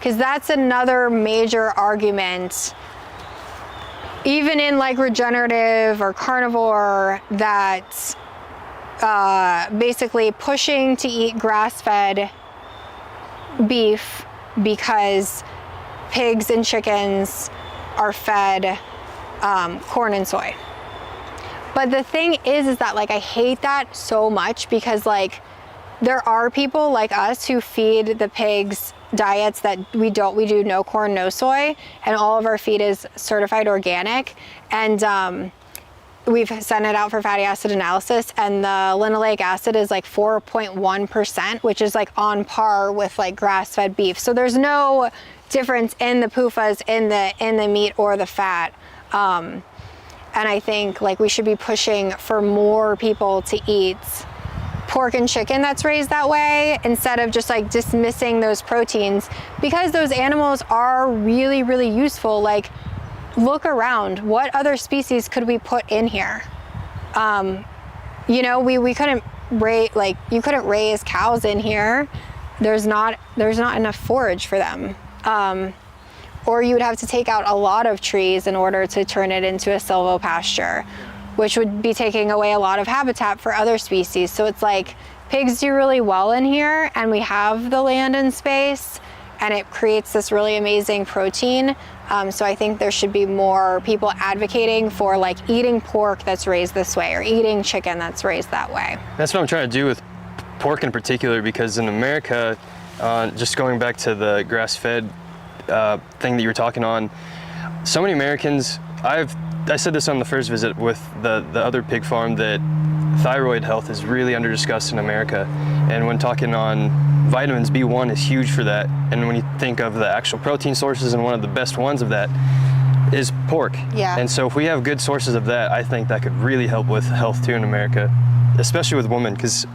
Because that's another major argument, even in like regenerative or carnivore, that basically pushing to eat grass-fed beef because pigs and chickens are fed corn and soy. But the thing is that like I hate that so much, because like there are people like us who feed the pigs diets that we do no corn, no soy, and all of our feed is certified organic. And we've sent it out for fatty acid analysis, and the linoleic acid is like 4.1%, which is like on par with like grass-fed beef. So there's no difference in the PUFAs in the meat or the fat. And I think like we should be pushing for more people to eat pork and chicken that's raised that way, instead of just like dismissing those proteins, because those animals are really, really useful. Like, look around, what other species could we put in here? You know, we couldn't raise, like, you couldn't raise cows in here. There's not enough forage for them. Or you would have to take out a lot of trees in order to turn it into a silvopasture, which would be taking away a lot of habitat for other species. So it's like pigs do really well in here, and we have the land and space, and it creates this really amazing protein. So I think there should be more people advocating for like eating pork that's raised this way, or eating chicken that's raised that way. That's what I'm trying to do with pork in particular, because in America, just going back to the grass-fed thing that you were talking on, so many Americans, I said this on the first visit with the other pig farm, that thyroid health is really under discussed in America. And when talking on vitamins, B1 is huge for that. And when you think of the actual protein sources, and one of the best ones of that is pork. Yeah. And so if we have good sources of that, I think that could really help with health too in America, especially with women. Because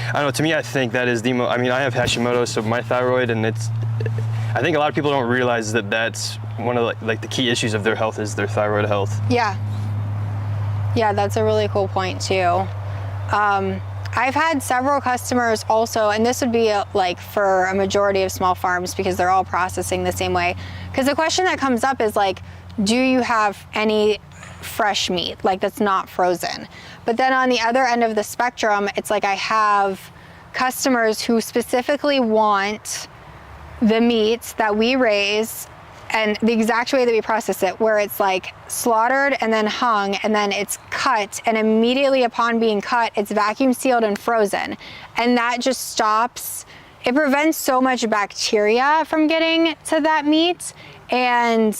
I don't know, to me, I think that is I mean, I have Hashimoto's, so my thyroid, and I think a lot of people don't realize that that's one of like the key issues of their health is their thyroid health. Yeah, that's a really cool point too. I've had several customers also, and this would be like for a majority of small farms, because they're all processing the same way. Because the question that comes up is like, do you have any fresh meat, like that's not frozen? But then on the other end of the spectrum, it's like I have customers who specifically want the meats that we raise and the exact way that we process it, where it's like slaughtered and then hung, and then it's cut, and immediately upon being cut, it's vacuum sealed and frozen. And that just stops, it prevents so much bacteria from getting to that meat. And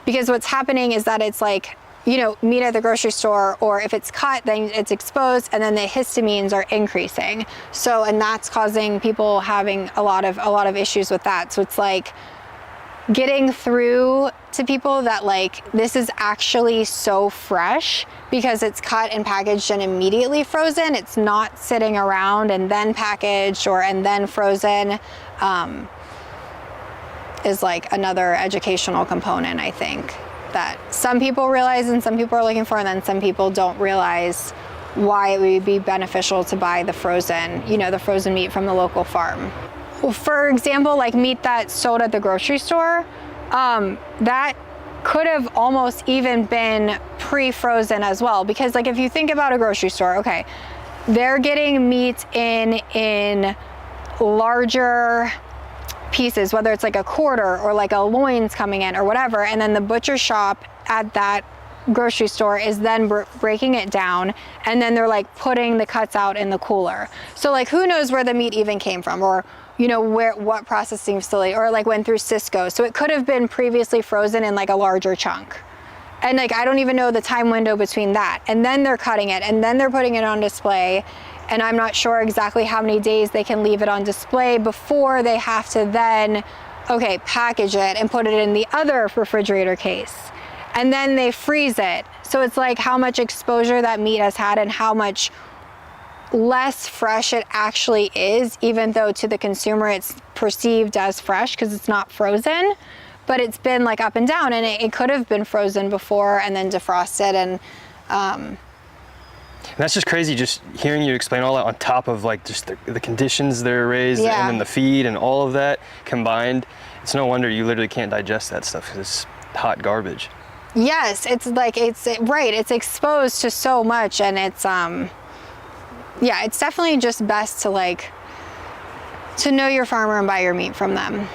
because what's happening is that it's like, you know, meat at the grocery store, or if it's cut, then it's exposed, and then the histamines are increasing. So, and that's causing people having a lot of issues with that. So it's like getting through to people that like, this is actually so fresh because it's cut and packaged and immediately frozen. It's not sitting around and then packaged and then frozen, is like another educational component, I think, that some people realize and some people are looking for, and then some people don't realize why it would be beneficial to buy the frozen meat from the local farm. Well, for example, like meat that's sold at the grocery store, that could have almost even been pre-frozen as well. Because like if you think about a grocery store, okay, they're getting meat in larger pieces, whether it's like a quarter or like a loins coming in or whatever, and then the butcher shop at that grocery store is then breaking it down, and then they're like putting the cuts out in the cooler. So like who knows where the meat even came from, or you know, what processing facility, or like went through Cisco. So it could have been previously frozen in like a larger chunk. And like, I don't even know the time window between that. And then they're cutting it, and then they're putting it on display. And I'm not sure exactly how many days they can leave it on display before they have to then, okay, package it and put it in the other refrigerator case. And then they freeze it. So it's like how much exposure that meat has had and how much less fresh it actually is, even though to the consumer it's perceived as fresh because it's not frozen. But it's been like up and down, and it could have been frozen before and then defrosted. And And that's just crazy, just hearing you explain all that on top of like just the conditions they're raised Yeah. and then the feed and all of that combined. It's no wonder you literally can't digest that stuff because it's hot garbage. Yes, it's like, right, it's exposed to so much, and it's, yeah, it's definitely just best to like, to know your farmer and buy your meat from them.